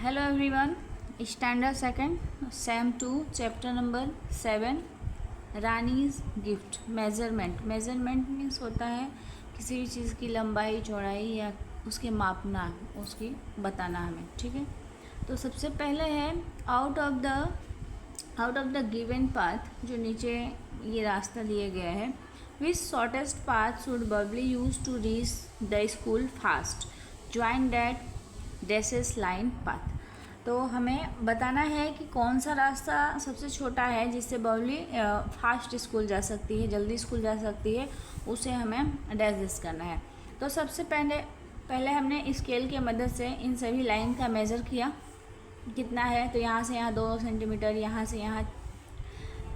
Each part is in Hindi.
Hello everyone, standard second same 2 chapter number 7 Rani's gift. Measurement means होता है किसी भी चीज़ की लंबाई चौड़ाई या उसके मापना, उसकी बताना हमें। ठीक है, तो सबसे पहले है out of the given path, जो नीचे ये रास्ता दिया गया है। Which shortest path should Bubbly use to reach the school fast, join that dashed line path. तो हमें बताना है कि कौन सा रास्ता सबसे छोटा है जिससे बबली फास्ट स्कूल जा सकती है, जल्दी स्कूल जा सकती है, उसे हमें डैश करना है। तो सबसे पहले हमने स्केल की मदद से इन सभी लाइन का मेज़र किया कितना है। तो यहाँ से यहाँ 2 सेंटीमीटर, यहाँ से यहाँ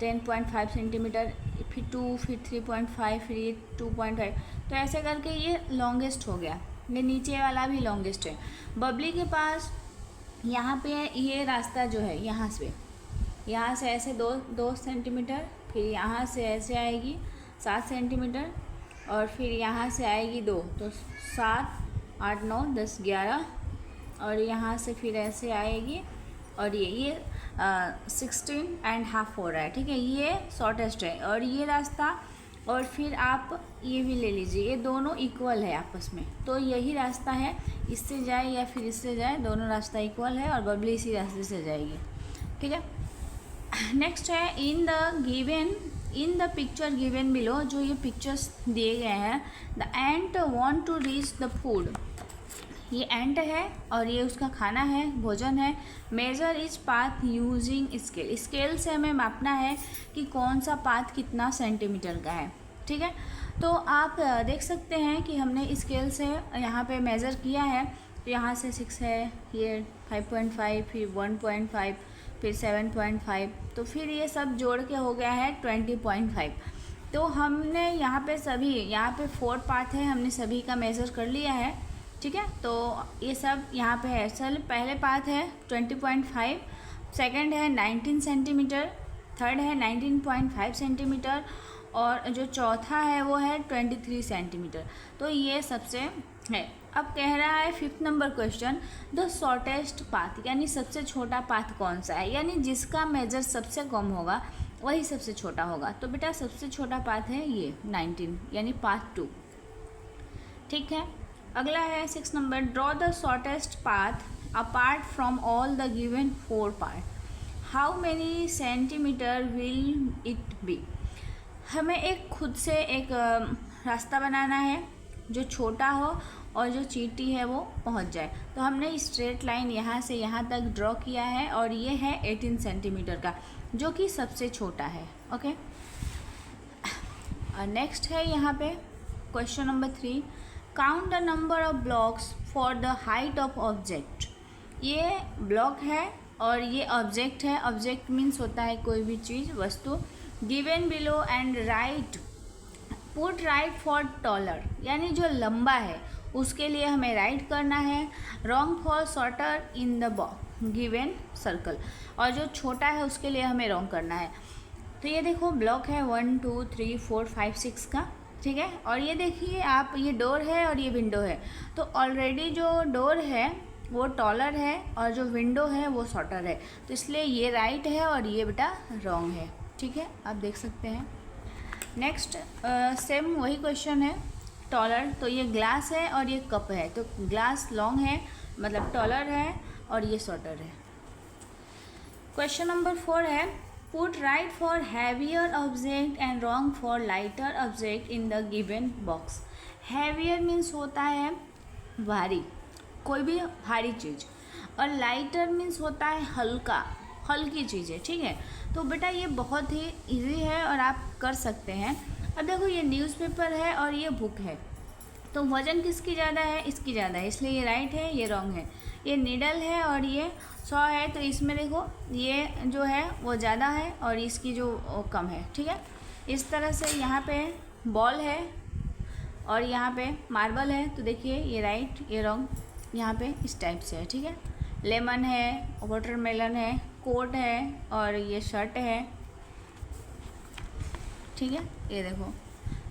10.5 सेंटीमीटर, फिर 2, फिर 3.5, फिर ये 2.5। तो ऐसे करके ये लॉन्गेस्ट हो गया, ये नीचे वाला भी लॉन्गेस्ट है। बबली के पास यहाँ पे ये रास्ता जो है, यहाँ से ऐसे 2 सेंटीमीटर, फिर यहाँ से ऐसे आएगी 7 सेंटीमीटर, और फिर यहाँ से आएगी 2, तो 7, 8, 9, 10, 11, और यहाँ से फिर ऐसे आएगी, और ये 16.5 हो रहा है। ठीक है, ये शॉर्टेस्ट है। और ये रास्ता, और फिर आप ये भी ले लीजिए, ये दोनों इक्वल है आपस में, तो यही रास्ता है। इससे जाए या फिर इससे जाए, दोनों रास्ता इक्वल है और बबली इसी रास्ते से जाएगी। ठीक है, नेक्स्ट है in the picture given below, जो ये पिक्चर्स दिए गए हैं। The ant want to reach the food, ये एंट है और ये उसका खाना है, भोजन है। Measure is path using scale, scale से हमें मापना है कि कौन सा पाथ कितना सेंटीमीटर का है। ठीक है, तो आप देख सकते हैं कि हमने स्केल से यहाँ पे मेज़र किया है। तो यहाँ से 6 है, ये 5.5, फिर 1.5, फिर 7.5, तो फिर ये सब जोड़ के हो गया है 20.5। तो हमने यहाँ पे 4 पाथ है, हमने सभी का मेज़र कर लिया है। ठीक है, तो ये सब यहाँ पे है। चल, पहले पाथ है 20.5, सेकंड है 19 सेंटीमीटर, थर्ड है 19.5 सेंटीमीटर, और जो चौथा है वो है 23 सेंटीमीटर। तो ये सबसे है। अब कह रहा है 5th number question, the shortest path, यानी सबसे छोटा पाथ कौन सा है, यानी जिसका मेजर सबसे कम होगा वही सबसे छोटा होगा। तो बेटा सबसे छोटा पाथ है ये 19, यानी पाथ 2। ठीक है, अगला है 6 number, draw the shortest path apart from all the given 4 part, how many centimetre will it be. हमें खुद से एक रास्ता बनाना है जो छोटा हो और जो चींटी है वो पहुंच जाए। तो हमने स्ट्रेट लाइन यहाँ से यहाँ तक ड्रॉ किया है, और ये है 18 सेंटीमीटर का, जो कि सबसे छोटा है। ओके, नेक्स्ट है यहाँ पे question number 3, count the number of blocks for the height of object. ये ब्लॉक है और ये ऑब्जेक्ट है। ऑब्जेक्ट मीन्स होता है कोई भी चीज़, वस्तु। Given below and right, put right for taller, यानी जो लंबा है उसके लिए हमें राइट करना है। Wrong for shorter in the given circle, और जो छोटा है उसके लिए हमें रॉन्ग करना है। तो ये देखो ब्लॉक है 1, 2, 3, 4, 5, 6 का। ठीक है, और ये देखिए आप, ये डोर है और ये विंडो है। तो ऑलरेडी जो डोर है वो टॉलर है और जो विंडो है वो शॉर्टर है, तो इसलिए ये राइट है और ये बेटा रॉन्ग है। ठीक है, आप देख सकते हैं। नेक्स्ट सेम वही क्वेश्चन है, टॉलर। तो ये ग्लास है और ये कप है, तो ग्लास लॉन्ग है मतलब टॉलर है, और ये शॉर्टर है। क्वेश्चन नंबर 4 है, put right for heavier object and wrong for lighter object in the given box. Heavier means होता है भारी, कोई भी भारी चीज़, और लाइटर मीन्स होता है हल्की चीज़ें। ठीक है, तो बेटा ये बहुत ही इजी है और आप कर सकते हैं। अब देखो ये न्यूज़पेपर है और ये बुक है, तो वज़न किसकी ज़्यादा है, इसकी ज़्यादा है, इसलिए ये राइट है, ये रॉन्ग है। ये नीडल है और ये 100 है, तो इसमें देखो ये जो है वो ज़्यादा है और इसकी जो कम है। ठीक है, इस तरह से यहाँ पे बॉल है और यहाँ पे मार्बल है, तो देखिए ये राइट, ये रॉन्ग, यहाँ पे इस टाइप से है। ठीक है, लेमन है, वाटरमेलन है, कोट है, और ये शर्ट है। ठीक है, ये देखो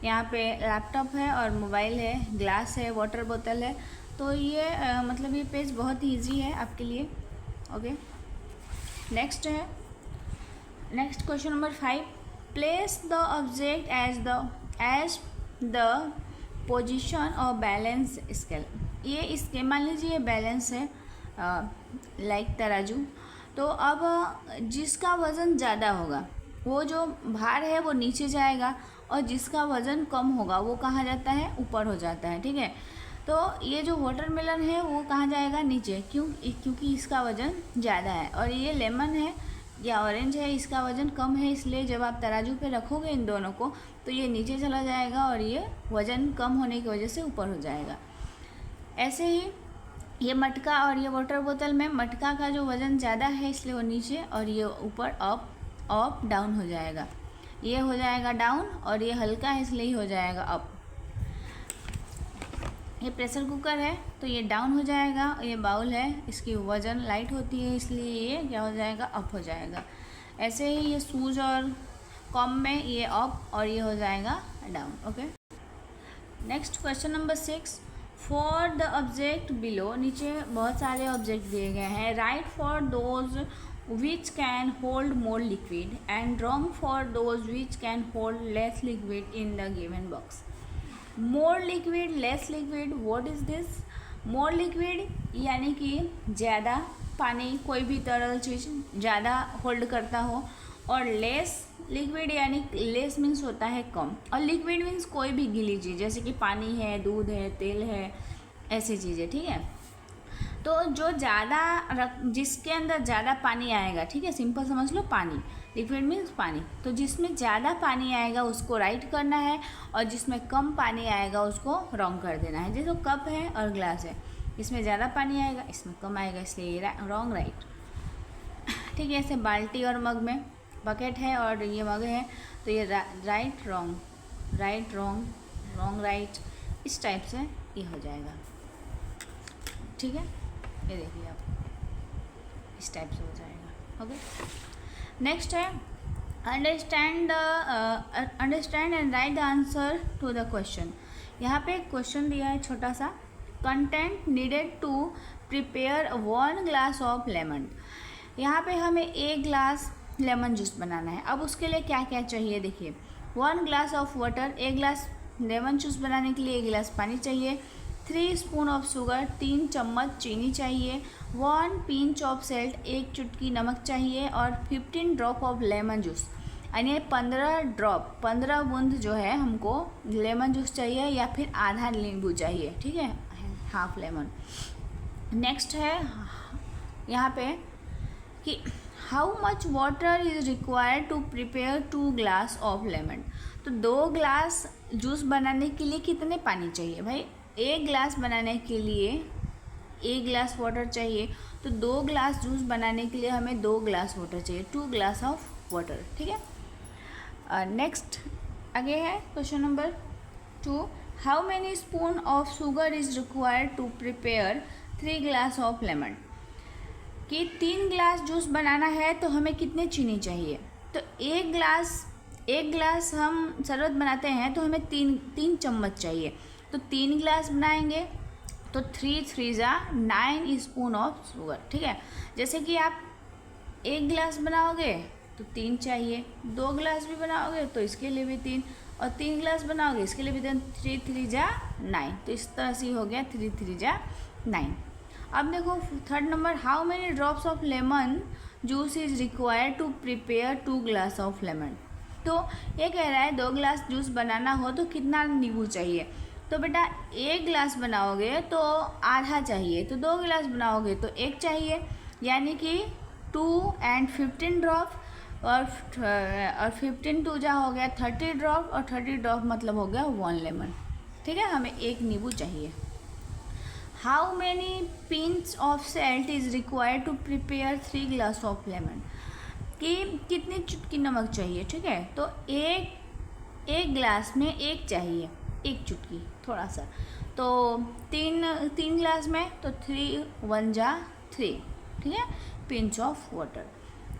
यहाँ पे लैपटॉप है और मोबाइल है, ग्लास है, वाटर बोतल है। तो ये मतलब ये पेज बहुत ही ईजी है आपके लिए। ओके। नेक्स्ट है, next question number 5, place the object as the position of balance scale. ये इसके मान लीजिए ये बैलेंस है लाइक तराजू। तो अब जिसका वज़न ज़्यादा होगा वो जो भार है वो नीचे जाएगा, और जिसका वज़न कम होगा वो कहाँ जाता है, ऊपर हो जाता है। ठीक है, तो ये जो वाटरमेलन है वो कहाँ जाएगा, नीचे। क्योंकि इसका वज़न ज़्यादा है। और ये लेमन है या ऑरेंज है, इसका वज़न कम है, इसलिए जब आप तराजू पे रखोगे इन दोनों को तो ये नीचे चला जाएगा और ये वज़न कम होने की वजह से ऊपर हो जाएगा। ऐसे ही ये मटका और ये वाटर बोतल में मटका का जो वज़न ज़्यादा है इसलिए वो नीचे, और ये ऊपर अप डाउन हो जाएगा। ये हो जाएगा डाउन, और ये हल्का है इसलिए हो जाएगा अप। ये प्रेशर कुकर है तो ये डाउन हो जाएगा। ये बाउल है, इसकी वज़न लाइट होती है इसलिए ये क्या हो जाएगा, अप हो जाएगा। ऐसे ही ये शूज़ और कॉम में ये अप और ये हो जाएगा down. Okay. Next question number 6, for the object below. नीचे बहुत सारे ऑब्जेक्ट दिए गए हैं। Right for those which can hold more liquid and wrong for those which can hold less liquid in the given box. More liquid, less liquid, what is this? More liquid यानी कि ज़्यादा पानी, कोई भी तरल चीज़ ज़्यादा होल्ड करता हो, और लेस लिक्विड यानी लेस मीन्स होता है कम, और लिक्विड मीन्स कोई भी गीली चीज़ जैसे कि पानी है, दूध है, तेल है, ऐसी चीज़ें। ठीक है, तो जो ज़्यादा जिसके अंदर ज़्यादा पानी आएगा, ठीक है, सिंपल समझ लो, पानी, लिक्विड मीन्स पानी, तो जिसमें ज़्यादा पानी आएगा उसको राइट करना है, और जिसमें कम पानी आएगा उसको रॉन्ग कर देना है। जैसे कप है और ग्लास है, इसमें ज़्यादा पानी आएगा, इसमें कम आएगा, इसलिए रॉन्ग राइट। ठीक है, ऐसे बाल्टी और मग में, बकेट है और ये मग है, तो ये right wrong, right wrong, wrong right, इस टाइप से ये हो जाएगा। ठीक है, ये देखिए आप, इस टाइप से हो जाएगा। ओके। नेक्स्ट है, understand and write the answer to the question. यहाँ पे एक क्वेश्चन दिया है छोटा सा, content needed to prepare 1 glass of lemon. यहाँ पे हमें 1 ग्लास लेमन जूस बनाना है। अब उसके लिए क्या क्या चाहिए देखिए, 1 glass of water, 1 glass lemon juice बनाने के लिए 1 गिलास पानी चाहिए, 3 स्पून ऑफ शुगर, 3 चम्मच चीनी चाहिए, 1 पिंच ऑफ सेल्ट, 1 चुटकी नमक चाहिए, और 15 ड्रॉप ऑफ लेमन जूस, यानी 15 ड्रॉप, 15 बूंद जो है हमको लेमन जूस चाहिए, या फिर आधा नींबू चाहिए। ठीक है, हाफ लेमन। नेक्स्ट है यहाँ पे कि how much water is required to prepare 2 glass of lemon. तो 2 ग्लास जूस बनाने के लिए कितने पानी चाहिए भाई? 1 ग्लास बनाने के लिए 1 ग्लास वाटर चाहिए, तो 2 ग्लास जूस बनाने के लिए हमें 2 ग्लास वाटर चाहिए, 2 ग्लास ऑफ वाटर। ठीक है। नेक्स्ट आगे है question number 2, how many spoon of sugar is required to prepare 3 glass of lemon. कि 3 ग्लास जूस बनाना है तो हमें कितने चीनी चाहिए? तो 1 ग्लास हम शरबत बनाते हैं तो हमें 3 चम्मच चाहिए, तो 3 ग्लास बनाएंगे तो 3 जा 9 स्पून ऑफ शुगर। ठीक है, जैसे कि आप 1 ग्लास बनाओगे तो 3 चाहिए, 2 ग्लास भी बनाओगे तो इसके लिए भी 3, और 3 ग्लास बनाओगे इसके लिए भी 3, 3 जा 9, तो इस तरह से हो गया 3 जा 9। अब देखो third number, how many drops of lemon juice is required to prepare 2 glass of lemon. तो ये कह रहा है 2 ग्लास जूस बनाना हो तो कितना नींबू चाहिए। तो बेटा 1 ग्लास बनाओगे तो आधा चाहिए, तो 2 ग्लास बनाओगे तो 1 चाहिए, यानी कि 2 एंड 15 ड्रॉप, और 15 2 जा हो गया 30 ड्रॉप, और 30 ड्रॉप मतलब हो गया 1 लेमन। ठीक है, हमें 1 नींबू चाहिए। How many pinch of salt is required to prepare 3 glass of lemon. कि कितनी चुटकी नमक चाहिए। ठीक है, तो एक ग्लास में 1 चाहिए, 1 चुटकी थोड़ा सा, तो 3 ग्लास में तो 3 1 जा 3। ठीक है, पिंच ऑफ वाटर।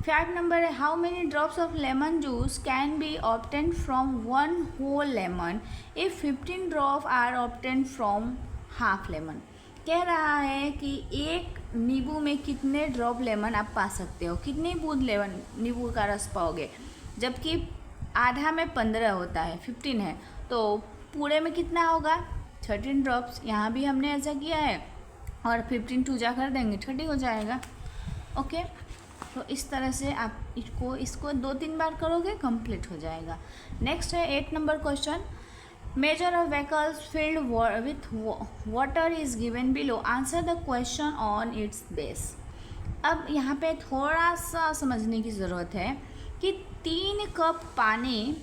5 नंबर है, how many drops of lemon juice can be obtain from 1 whole lemon if 15 drop are obtain from half lemon. कह रहा है कि 1 नींबू में कितने ड्रॉप लेमन आप पा सकते हो, कितनी बूंद लेमन नींबू का रस पाओगे, जबकि आधा में 15 होता है, 15 है, तो पूरे में कितना होगा 13 ड्रॉप्स। यहाँ भी हमने ऐसा किया है और 15 टू जा कर देंगे 30 हो जाएगा। ओके, तो इस तरह से आप इसको 2-3 बार करोगे कंप्लीट हो जाएगा। नेक्स्ट है 8 number question, measure of vehicles filled with water is given below, answer the question on it's base. अब यहाँ पे थोड़ा सा समझने की ज़रूरत है कि 3 कप पानी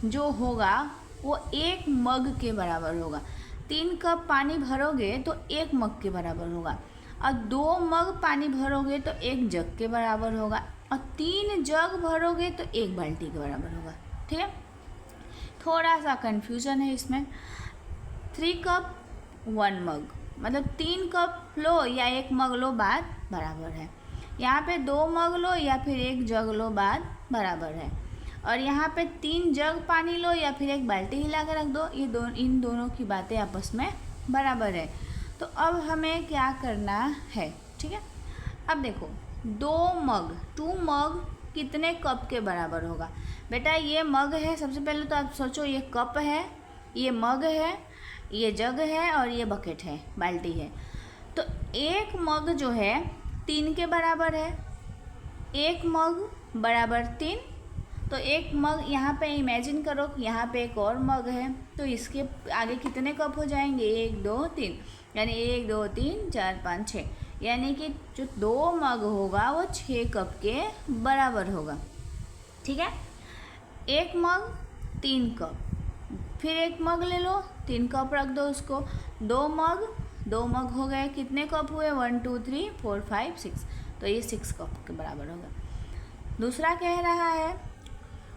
जो होगा वो 1 मग के बराबर होगा। 3 कप पानी भरोगे तो 1 मग के बराबर होगा, और 2 मग पानी भरोगे तो 1 जग के बराबर होगा, और 3 जग भरोगे तो 1 बाल्टी के बराबर होगा। ठीक है, थोड़ा सा कन्फ्यूजन है इसमें। 3 कप 1 मग, मतलब 3 कप लो या 1 मग लो, बात बराबर है। यहाँ पे 2 मग लो या फिर 1 जग लो, बात बराबर है। और यहाँ पे 3 जग पानी लो या फिर 1 बाल्टी हिला कर रख दो, इन दोनों की बातें आपस में बराबर है। तो अब हमें क्या करना है, ठीक है। अब देखो 2 मग कितने कप के बराबर होगा। बेटा ये मग है, सबसे पहले तो आप सोचो ये कप है, ये मग है, ये जग है और ये बकेट है, बाल्टी है। तो 1 मग जो है 3 के बराबर है, 1 मग बराबर 3, तो 1 मग यहाँ पे इमेजिन करो कि यहाँ पे एक और मग है, तो इसके आगे कितने कप हो जाएंगे 1 2 3, यानी 1 2 3 4 5 6, यानी कि जो 2 मग होगा वो 6 कप के बराबर होगा। ठीक है, 1 मग 3 कप, फिर 1 मग ले लो 3 कप रख दो उसको, 2 मग हो गए, कितने कप हुए 1 2 3 4 5 6, तो ये 6 कप के बराबर होगा। दूसरा कह रहा है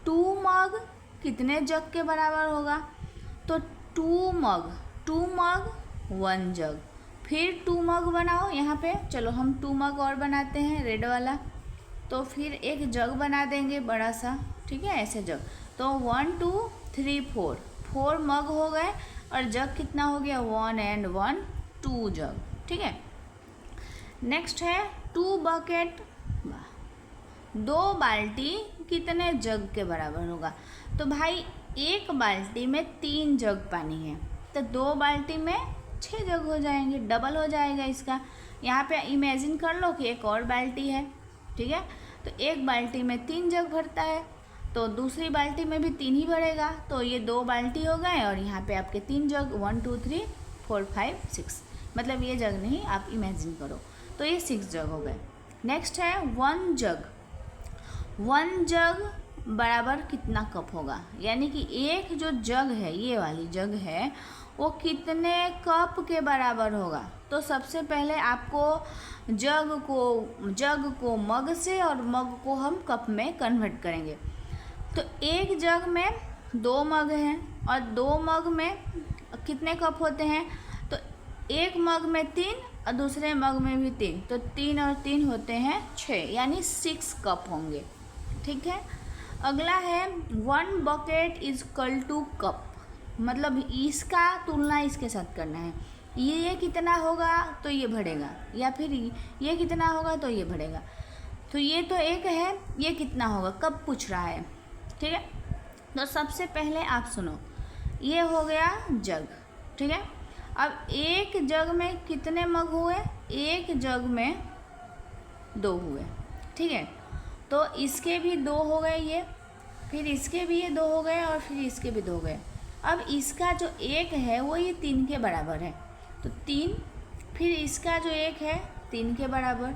2 मग कितने जग के बराबर होगा, तो 2 मग 1 जग, फिर 2 मग बनाओ यहाँ पे, चलो हम 2 मग और बनाते हैं रेड वाला, तो फिर एक जग बना देंगे बड़ा सा, ठीक है, ऐसे जग, तो 1 2 3 4 मग हो गए, और जग कितना हो गया 1 and 1 2 जग। ठीक है, नेक्स्ट है 2 बकेट, 2 बाल्टी कितने जग के बराबर होगा। तो भाई 1 बाल्टी में 3 जग पानी है, तो 2 बाल्टी में 6 जग हो जाएंगे, डबल हो जाएगा इसका। यहाँ पे इमेजिन कर लो कि एक और बाल्टी है, ठीक है, तो 1 बाल्टी में 3 जग भरता है, तो दूसरी बाल्टी में भी 3 ही भरेगा, तो ये 2 बाल्टी हो गए, और यहाँ पे आपके 3 जग 1 2 3 4 5 6, मतलब ये जग नहीं, आप इमेजिन करो, तो ये 6 जग हो गए। नेक्स्ट है 1 जग बराबर कितना कप होगा, यानी कि एक जो जग है, ये वाली जग है, वो कितने कप के बराबर होगा। तो सबसे पहले आपको जग को मग से और मग को हम कप में कन्वर्ट करेंगे। तो एक जग में 2 मग हैं और 2 मग में कितने कप होते हैं, तो एक मग में 3 और दूसरे मग में भी 3, तो 3 और 3 होते हैं 6, यानी 6 कप होंगे। ठीक है, अगला है 1 bucket is equal to cup, मतलब इसका तुलना इसके साथ करना है, ये कितना होगा तो ये बढ़ेगा, या फिर ये कितना होगा तो ये बढ़ेगा। तो ये तो एक है, ये कितना होगा कब पूछ रहा है। ठीक है, तो सबसे पहले आप सुनो, ये हो गया जग, ठीक है। अब एक जग में कितने मग हुए, एक जग में 2 हुए, ठीक है, तो इसके भी 2 हो गए, ये फिर इसके भी ये 2 हो गए और फिर इसके भी 2 हो गए। अब इसका जो एक है वो ये 3 के बराबर है, तो 3, फिर इसका जो एक है 3 के बराबर,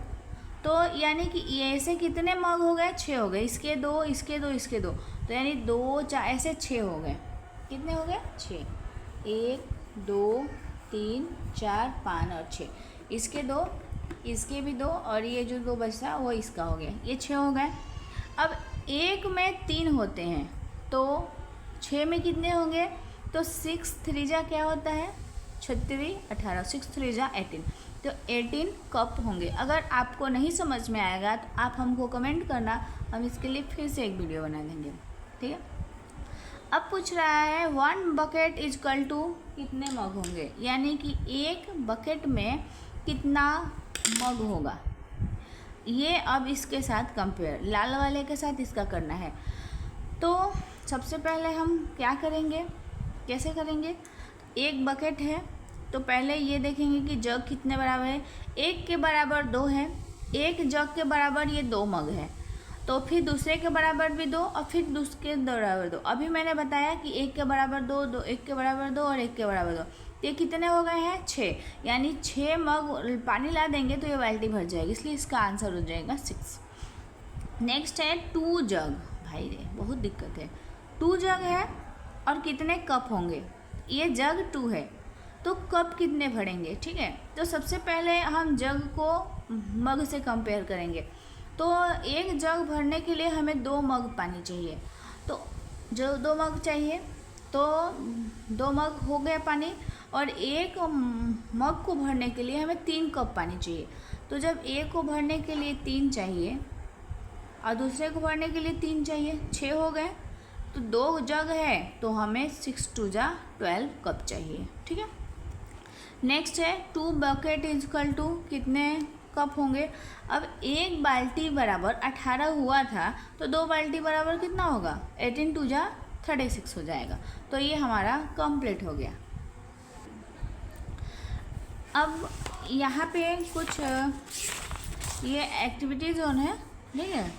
तो यानी कि ये ऐसे कितने मग हो गए 6 हो गए, इसके 2 इसके 2 इसके 2, तो यानी 2 4 ऐसे 6 हो गए। कितने हो गए 6, 1 2 3 4 5 और 6, इसके 2 इसके भी 2 और ये जो 2 बचा वो इसका हो गया, ये 6 हो गए। अब एक में 3 होते हैं तो 6 में कितने होंगे, तो 6 3 जा क्या होता है 36 18, 6 3 जा 18, तो 18 कप होंगे। अगर आपको नहीं समझ में आएगा तो आप हमको कमेंट करना, हम इसके लिए फिर से एक वीडियो बना देंगे। ठीक है, अब पूछ रहा है 1 बकेट इज इक्वल टू कितने मग होंगे, यानी कि एक बकेट में कितना मग होगा। ये अब इसके साथ कंपेयर, लाल वाले के साथ इसका करना है। तो सबसे पहले हम क्या करेंगे, कैसे करेंगे, एक बकेट है तो पहले ये देखेंगे कि जग कितने बराबर है। एक के बराबर 2 है, एक जग के बराबर ये 2 मग है, तो फिर दूसरे के बराबर भी 2 और फिर दूसरे के बराबर 2। अभी मैंने बताया कि एक के बराबर 2, 2 एक के बराबर 2 और एक के बराबर 2, ये कितने हो गए हैं 6, यानी 6 मग पानी ला देंगे तो ये बाल्टी भर जाएगी, इसलिए इसका आंसर हो जाएगा 6। नेक्स्ट है 2 जग। भाई रे बहुत दिक्कत है, 2 जग है और कितने कप होंगे, ये जग 2 है तो कप कितने भरेंगे। ठीक है, तो सबसे पहले हम जग को मग से कंपेयर करेंगे। तो एक जग भरने के लिए हमें 2 मग पानी चाहिए, तो जो 2 मग चाहिए तो 2 मग हो गया पानी, और एक मग को भरने के लिए हमें 3 कप पानी चाहिए। तो जब एक को भरने के लिए 3 चाहिए और दूसरे को भरने के लिए 3 चाहिए, 6 हो गए। तो 2 जग है तो हमें 6 2 जा 12 कप चाहिए। ठीक है, नेक्स्ट है 2 बकेट इजकल टू कितने कप होंगे। अब एक बाल्टी बराबर 18 हुआ था तो 2 बाल्टी बराबर कितना होगा, 18 2 जा 36 हो जाएगा। तो ये हमारा कंप्लीट हो गया। अब यहाँ पे कुछ ये एक्टिविटी जोन है, ठीक है,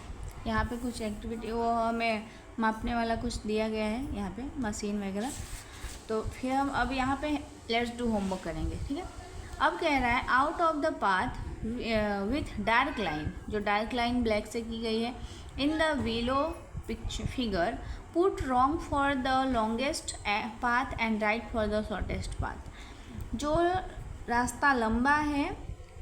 यहाँ पे कुछ एक्टिविटी वो हमें मापने वाला कुछ दिया गया है यहाँ पे मशीन वगैरह। तो फिर हम अब यहाँ पे लेट्स डू होमवर्क करेंगे। ठीक है, अब कह रहा है out of the path with dark line, जो डार्क लाइन ब्लैक से की गई है, in the below picture figure put wrong for the longest path and right for the shortest path. जो रास्ता लंबा है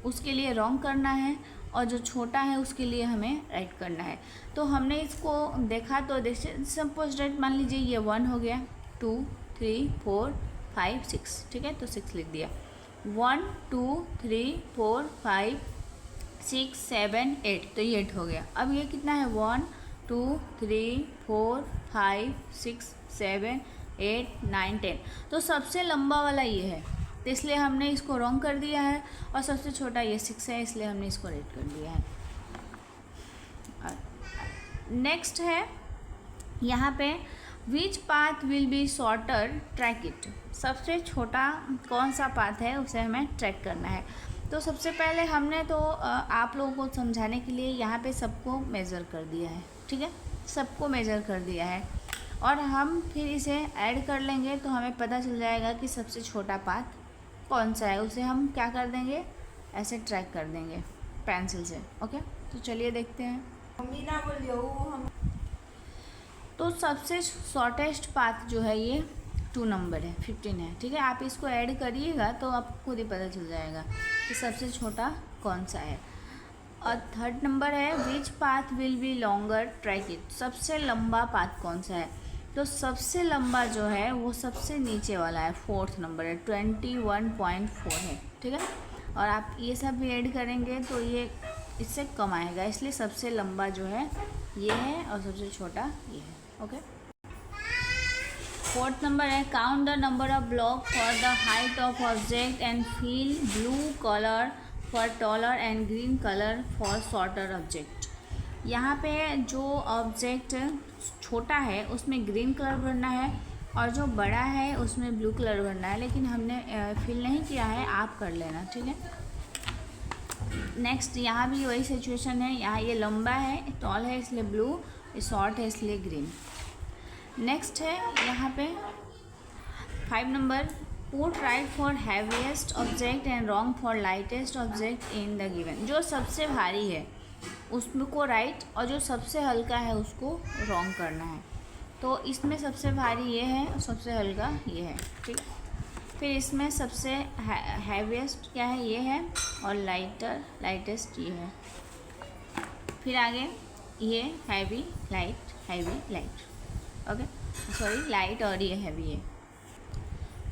उसके लिए रॉन्ग करना है और जो छोटा है उसके लिए हमें राइट करना है। तो हमने इसको देखा तो सपोज डेट मान लीजिए ये 1 हो गया, 2 3 4 5 6, ठीक है, तो 6 लिख दिया। 1 2 3 4 5 6 7 8, तो ये 8 हो गया। अब ये कितना है 1 2 3 4 5 6 7 8 9 10, तो सबसे लंबा वाला ये है, तो इसलिए हमने इसको रॉन्ग कर दिया है, और सबसे छोटा ये 6 है इसलिए हमने इसको राइट कर दिया है। नेक्स्ट है यहाँ पे विच path will be shorter track it, सबसे छोटा कौन सा पाथ है उसे हमें ट्रैक करना है। तो सबसे पहले हमने तो आप लोगों को समझाने के लिए यहाँ पे सबको मेज़र कर दिया है। ठीक है, सबको मेज़र कर दिया है, और हम फिर इसे ऐड कर लेंगे तो हमें पता चल जाएगा कि सबसे छोटा पाथ कौन सा है, उसे हम क्या कर देंगे, ऐसे ट्रैक कर देंगे पेंसिल से। ओके, तो चलिए देखते हैं। मम्मी ना बोलियो हम। तो सबसे शॉर्टेस्ट पाथ जो है ये 2 नंबर है, 15 है। ठीक है, आप इसको ऐड करिएगा तो आपको खुद ही पता चल जाएगा कि सबसे छोटा कौन सा है। और 3rd नंबर है विच path will be longer track it, सबसे लंबा पाथ कौन सा है। तो सबसे लंबा जो है वो सबसे नीचे वाला है, 4th नंबर है, 21.4 है। ठीक है, और आप ये सब भी ऐड करेंगे तो ये इससे कम आएगा, इसलिए सबसे लंबा जो है ये है और सबसे छोटा ये है। ओके, 4th नंबर है count the number of block for the height of object and feel blue colour for taller and green colour for shorter object. यहाँ पे जो ऑब्जेक्ट छोटा है उसमें ग्रीन कलर भरना है और जो बड़ा है उसमें ब्लू कलर भरना है, लेकिन हमने फिल नहीं किया है, आप कर लेना। ठीक है, नेक्स्ट यहाँ भी वही सिचुएशन है, यहाँ ये लंबा है, टॉल है इसलिए ब्लू, ये शॉर्ट है इसलिए ग्रीन। नेक्स्ट है यहाँ पे 5 number put right for heaviest object and wrong for lightest object in the given. जो सबसे भारी है उसको राइट और जो सबसे हल्का है उसको रॉन्ग करना है। तो इसमें सबसे भारी ये है और सबसे हल्का ये है। ठीक, फिर इसमें सबसे हैवीएस्ट क्या है, ये है, और लाइटेस्ट ये है। फिर आगे ये heavy light, okay, sorry light, और ये हैवी है।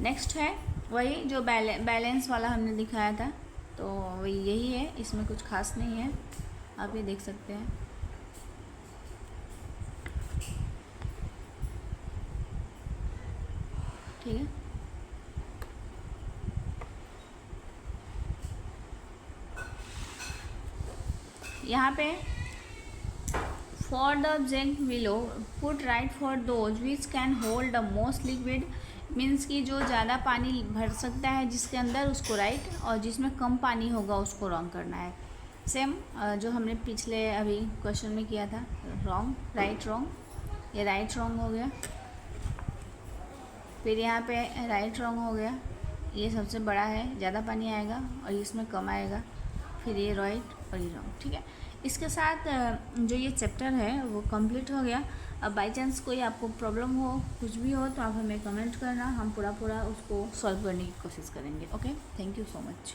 नेक्स्ट है वही जो बैलेंस वाला हमने दिखाया था, तो वही यही है, इसमें कुछ खास नहीं है, आप ये देख सकते हैं। ठीक है, यहाँ पे for the object below put right for those which can hold the most liquid, means कि जो ज़्यादा पानी भर सकता है जिसके अंदर, उसको राइट, और जिसमें कम पानी होगा उसको रॉन्ग करना है। सेम जो हमने पिछले अभी क्वेश्चन में किया था, रॉन्ग राइट रॉन्ग, ये राइट रॉन्ग हो गया, फिर यहाँ पे राइट रॉन्ग हो गया, ये सबसे बड़ा है, ज़्यादा पानी आएगा, और इसमें कम आएगा, फिर ये राइट और ये रॉन्ग। ठीक है, इसके साथ जो ये चैप्टर है वो कंप्लीट हो गया। अब बाई चांस कोई आपको प्रॉब्लम हो, कुछ भी हो, तो आप हमें कमेंट करना, हम पूरा उसको सॉल्व करने की कोशिश करेंगे। Okay, thank you so much.